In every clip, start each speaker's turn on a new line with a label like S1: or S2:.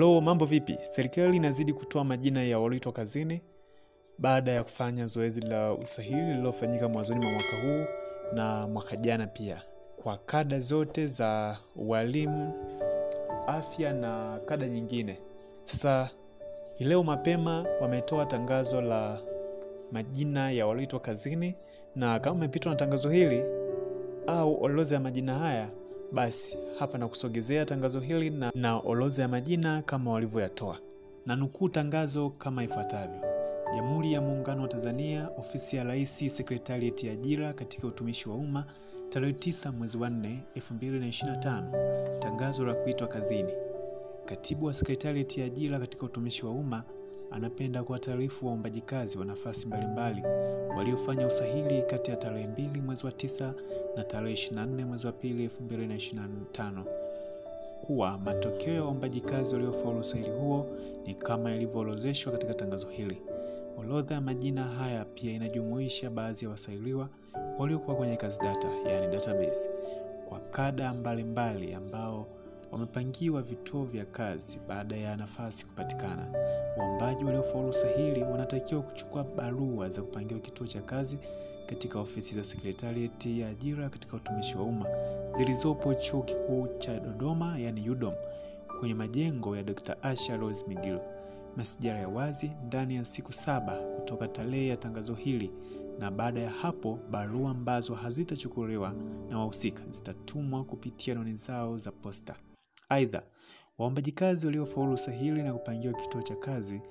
S1: Mambo vipi? Serikali inazidi kutoa majina ya walioitwa kazini baada ya kufanya zoezi la usahili lililofanyika mwanzoni mwa mwaka huu na mwaka jana pia. Kwa kada zote za walimu, afya na kada nyingine. Sasa leo mapema wametoa tangazo la majina ya walioitwa kazini, na kama umepitwa na tangazo hili au orodha ya majina haya, basi hapa na kusogezea tangazo hili na orodha ya majina kama walivyoyatoa. Na nukuu tangazo kama ifuatavyo. Jamhuri ya Muungano wa Tanzania, Ofisi ya Rais, Sekretarieti ya Ajira katika Utumishi wa Umma, tarehe 9 mwezi wa 4, 2025. Tangazo la kuitwa kazini. Katibu wa Sekretarieti ya Ajira katika Utumishi wa Umma anapenda kuwataarifu waombaji kazi wa nafasi mbalimbali waliofanya usahili kati ya tarehe 2 mwezi wa 9 na tarehe 24 mwezi wa 2, 2025 kuwa matokeo ya waombaji kazi waliofaulu usahili huo ni kama yalivyoorodheshwa katika tangazo hili. Orodha ya majina haya pia inajumuisha baadhi ya wasahiliwa waliokuwa kwenye kazi data, yani database, kwa kada mbalimbali ambao wamepangiwa vituo vya kazi baada ya nafasi kupatikana. Waombaji waliofaulu usahili wanatakiwa kuchukua barua za kupangiwa kituo cha kazi katika ofisi za Sekretarieti ya Ajira katika Utumishi wa Umma zilizopo Chuo Kikuu cha Dodoma, yani UDOM, kwenye majengo ya Dr. Asha Rose Migiro. Masijara ya wazi ndani ya siku 7 kutoka tarehe ya tangazo hili, na baada ya hapo barua ambazo hazitachukuliwa na wahusika zitatumwa kupitia anwani zao za posta. Aidha, waombaji kazi waliofaulu usahili na kupangiwa kituo cha kazi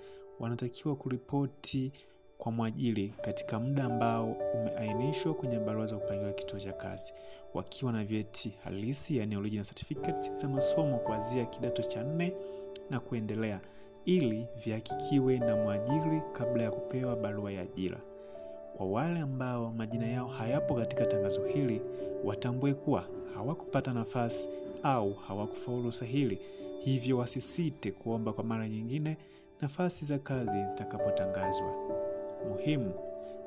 S1: wanatakiwa kuripoti kwa mwajiri katika muda ambao umeainishwa kwenye barua za kupangiwa kituo cha kazi, wakiwa na vyeti halisi, yani original certificates za masomo kuanzia kidato cha 4 na kuendelea, ili vihakikiwe na mwajiri kabla ya kupewa barua ya ajira. Kwa wale ambao majina yao hayapo katika tangazo hili, watambue kuwa hawakupata nafasi au hawakufaulu usahili, hivyo wasisite kuomba kwa mara nyingine nafasi za kazi zitakapotangazwa. Muhimu,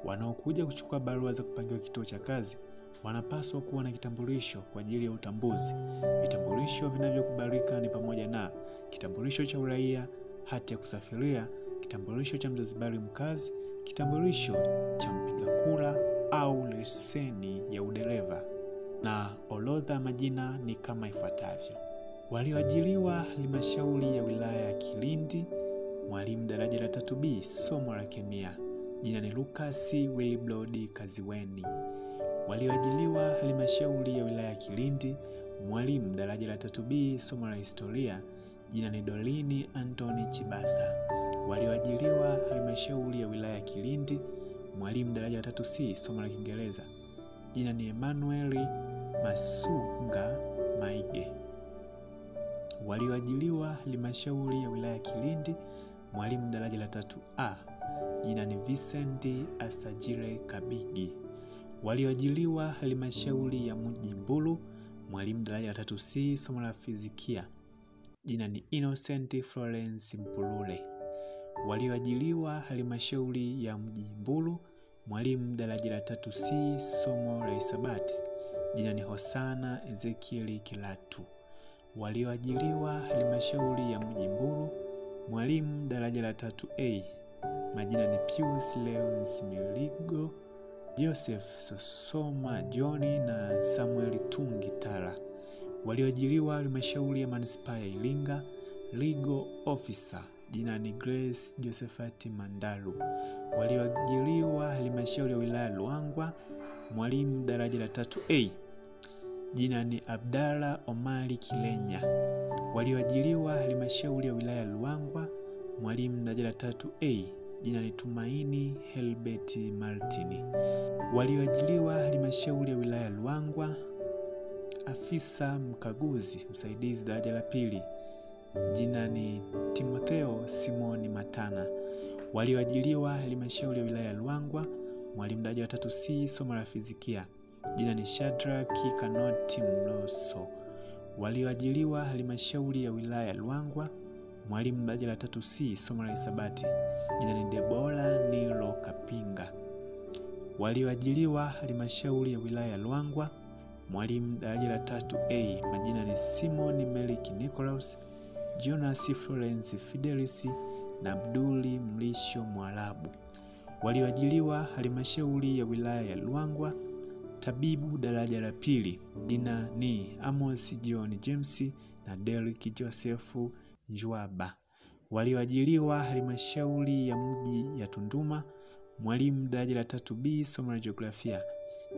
S1: wanaokuja kuchukua barua za kupangiwa kituo cha kazi wanapaswa kuwa na kitambulisho kwa ajili ya utambuzi. Vitambulisho vinavyokubalika ni pamoja na kitambulisho cha uraia, hati ya kusafiria, kitambulisho cha Mzanzibari mkazi, kitambulisho cha mpiga kura au leseni ya udereva. Na orodha ya majina ni kama ifuatavyo. Walioajiriwa Halmashauri ya Wilaya ya Kilindi, mwalimu daraja la 3B, somo la kemia, jina ni Lucas Willibrod Kaziweni. Walioajiriwa Halmashauri ya Wilaya ya Kilindi, mwalimu daraja la 3B, somo la historia, jina ni Dolini Anthony Chibasa. Walioajiriwa Halmashauri ya Wilaya ya Kilindi, mwalimu daraja la 3C, somo la Kiingereza, jina ni Emmanuel Masunga Maige. Walioajiriwa Halmashauri ya Wilaya ya Kilindi, mwalimu daraja la 3A, jina ni Vincent Asajire Kabigi. Walioajiriwa Halmashauri ya Mji Mbulu, mwalimu daraja la 3C, somo la fizikia, jina ni Innocent Florence Mpulule. Walioajiriwa Halmashauri ya Mji Mbulu, mwalimu daraja la 3C, somo la hisabati, jina ni Hosana Ezekiel Kilatu. Walioajiriwa Halmashauri ya Mji Mbulu, mwalimu daraja la 3A, majina ni Pius Leons Miligo, Joseph Sosoma Johnny na Samuel Tungi Tala. Walioajiriwa Halmashauri ya Manispaa ya Iringa, Legal Officer, jina ni Grace Josephat Mandalu. Walioajiriwa Halmashauri ya Wilaya Ruangwa, mwalimu daraja la 3A, jina ni Abdalla Omari Kilenya. Walioajiriwa Halmashauri ya Wilaya Ruangwa, mwalimu daraja la 3A, jina ni Tumaini Helbert Martini. Walioajiriwa Halmashauri ya Wilaya Ruangwa, afisa mkaguzi msaidizi daraja la 2, jina ni Timotheo Simoni Matana. Walioajiriwa Halmashauri ya Wilaya Ruangwa, mwalimu daraja la 3C, somo la fizikia, jina ni Shadrack Kanoti Mloso. Walioajiriwa Halmashauri ya Wilaya Ruangwa, mwalimu daraja la 3C, somo la hisabati, jina ni Debora Nilo Kapinga. Walioajiriwa Halmashauri ya Wilaya Ruangwa, mwalimu daraja la 3A, majina ni Simon Melik Nicholas, Jonas Florence Fidelis na Abduli Mlisho Mwarabu. Walioajiliwa halmashauri ya wilaya ya Ruangwa, tabibu daraja la pili, jina ni Amos John James na Derrick Joseph Njwaba. Walioajiliwa halmashauri ya mji ya Tunduma, mwalimu daraja la 3B somo la jiografia,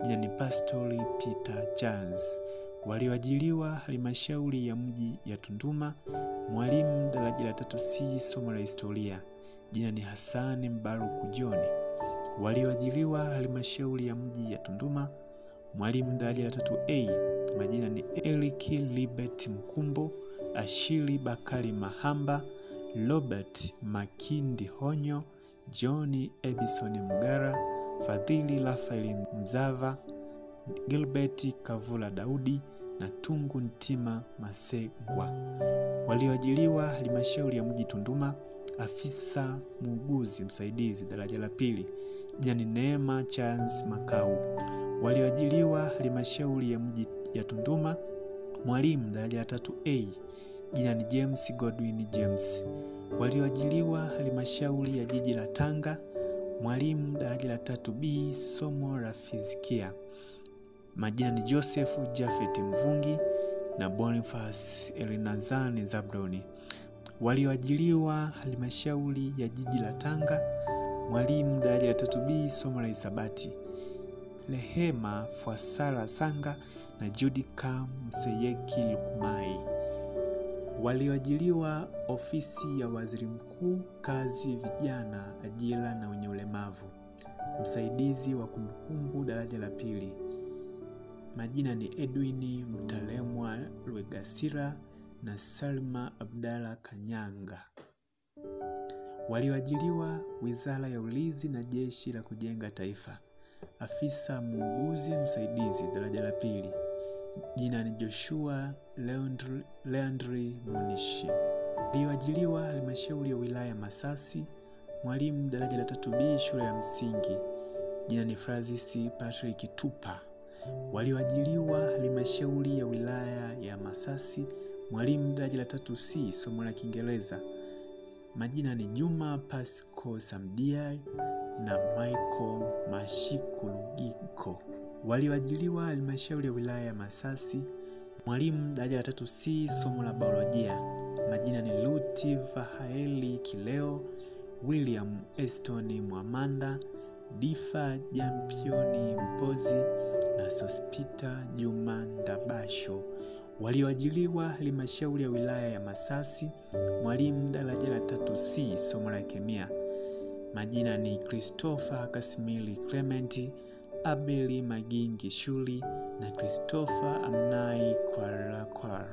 S1: jina ni Pastor Peter Charles. Walioajiliwa halmashauri ya mji ya Tunduma, mwalimu daraja la 3C somo la historia, jina ni Hassan Mbaruku John. Walioajiliwa halmashauri ya mji ya Tunduma, mwalimu daraja la 3A, majina ni Eric Libet Mkumbo, Ashili Bakari Mahamba, Robert Makindi Honyo, John Edison Mgara, Fadhili Rafael Mzava, Gilbert Kavula Daudi na Tungu Ntima Masegwa. Walioajiliwa halmashauri ya mji Tunduma, afisa muuguzi msaidizi daraja la pili, jina ni Neema Charles Makau. Walioajiliwa halmashauri ya mji ya Tunduma, mwalimu daraja la 3A, jina ni James Godwin James. Walioajiliwa halmashauri ya jiji la Tanga, mwalimu daraja la 3B somo la fizikia, majina ni Joseph Jafet Mvungi na Boniface Elinazani Zabroni. Walioajiliwa halmashauri ya jiji la Tanga, mwalimu daraja la 3B somo la hisabati, Rehema Fwasara Sanga na Judika Mseyeki Lukumai. Walioajiliwa ofisi ya waziri mkuu, kazi, vijana, ajira na wenye ulemavu, msaidizi wa kumbukumbu daraja la pili, majina ni Edwin Mtalemwa Lwegasira na Salma Abdalla Kanyanga. Walioajiliwa wizara ya ulinzi na jeshi la kujenga taifa, afisa muuguzi msaidizi daraja la pili, jina ni Joshua Leandri Munishi. Walioajiliwa halmashauri ya wilaya Masasi, mwalimu daraja la 3B shule ya msingi, jina ni Francis Patrick Tupa. Walioajiliwa halmashauri ya wilaya ya Masasi, mwalimu daraja la 3C somo la Kiingereza, majina ni Juma Pasco Samdia na Michael Mashikulugiko. Walioajiliwa halmashauri ya wilaya ya Masasi, mwalimu daraja la 3C somo la biolojia, majina ni Luti Vahaeli Kileo, William Eston Mwamanda, Difa Jampioni Mpozi na Sospita Juma Ndabasho. Walioajiliwa halmashauri ya wilaya ya Masasi, mwalimu daraja la 3C somo la kemia, majina ni Christopher Kasimili Clement, Abeli Magingi Shuli na Christopher Amnai Kwarakwar.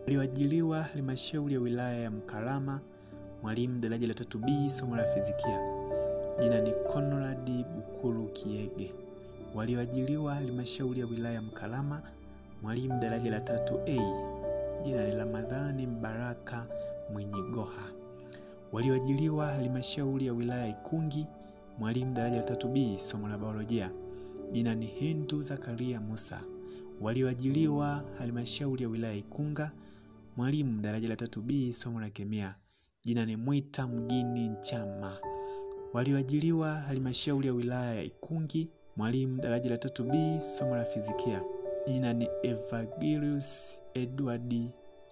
S1: Walioajiliwa halmashauri ya wilaya ya Mkalama, mwalimu daraja la 3B somo la fizikia, jina ni Conrad Bukulu Kiege. Walioajiliwa halmashauri ya wilaya ya Mkalama, mwalimu daraja la 3A, jina ni Ramadhani Mbaraka Mwinyigoha. Walioajiliwa halmashauri ya wilaya Ikungi, mwalimu daraja la 3B somo la biolojia, jina ni Hindu Zakaria Musa. Walioajiliwa halmashauri ya wilaya Ikunga, mwalimu daraja la 3B somo la kemia, jina ni Mwita Mgini Nchama. Walioajiliwa halmashauri ya wilaya ya Ikungi, mwalimu daraja la 3B somo la fizikia, jina ni Evagirius Edward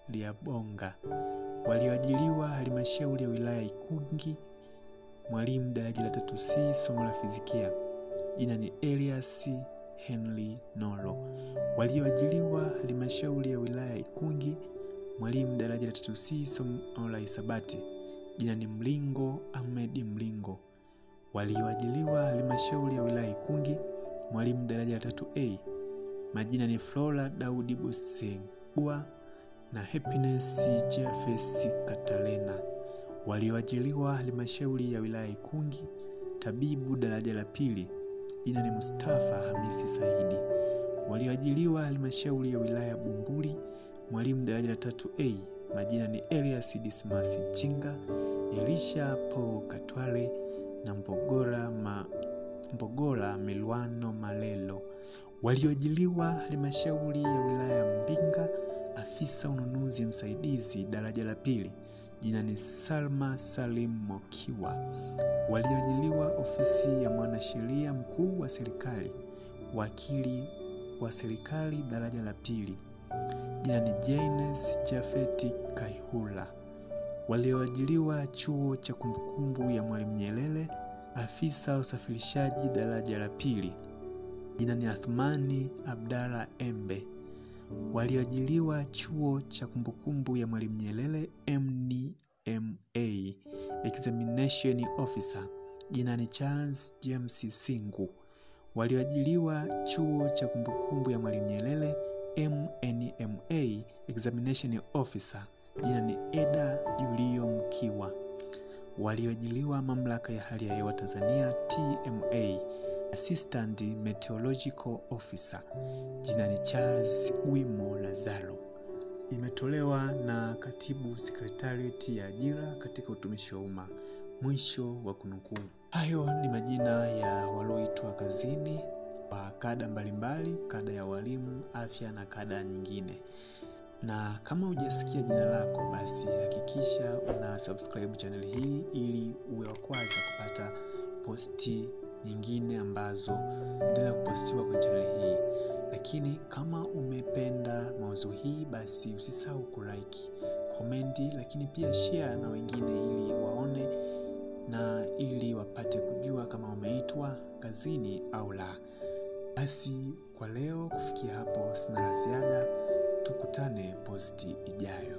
S1: Liabonga. Walioajiliwa halmashauri ya wilaya Ikungi, mwalimu daraja la 3C somo la fizikia, jina ni Elias Henry Nolo. Walioajiliwa halmashauri ya wilaya Ikungi, mwalimu daraja la 3C somo la hisabati, jina ni Mlingo Ahmed Mlingo. Walioajiliwa halmashauri ya wilaya Ikungi, mwalimu daraja la 3A, majina ni Flora Daudi Busegwa na Happiness Jeffes Katalena. Walioajiliwa halmashauri ya wilaya Ikungi, tabibu daraja la pili, jina ni Mustafa Hamisi Saidi. Walioajiliwa halmashauri ya wilaya Bumbuli, mwalimu daraja la 3A, majina ni Elias Dismas Chinga, Elisha Po Katwale na Mbogora Melwano Malelo. Walioajiliwa halmashauri ya wilaya Mbinga, afisa ununuzi msaidizi daraja la pili, jina ni Salma Salim Mokiwa. Walioajiliwa ofisi ya mwanasheria mkuu wa serikali, wakili wa serikali daraja la pili, jina ni Janes Jafeti Kaihula. Walioajiliwa chuo cha kumbukumbu ya Mwalimu Nyerere, afisa usafirishaji daraja la pili, jina ni Athmani Abdalla Embe. Walioajiliwa chuo cha kumbukumbu ya Mwalimu Nyerere MNMA, examination officer, jina ni Charles James Singu. Walioajiliwa chuo cha kumbukumbu ya Mwalimu Nyerere MNMA, examination officer, jina ni Eda Julio Mkiwa. Walioajiliwa mamlaka ya hali ya hewa Tanzania TMA, assistant meteorological officer, jina ni Charles Wimo Lazaro. Imetolewa na Katibu Secretariat ya Ajira katika Utumishi wa Umma. Mwisho wa kunukuu. Hayo ni majina ya walioitwa kazini wa kada mbalimbali, kada ya walimu, afya na kada nyingine. Na kama hujasikia jina lako, basi hakikisha una subscribe channel hii ili uwe wa kwanza kupata posti nyingine ambazo ndio kupostiwa kwenye channel hii. Lakini kama umependa maudhui hii, basi usisahau kulike, comment, lakini pia share na wengine ili waone na ili wapate kujua kama umeitwa kazini au la. Basi kwa leo kufikia hapo sina la ziada. Tukutane posti ijayo.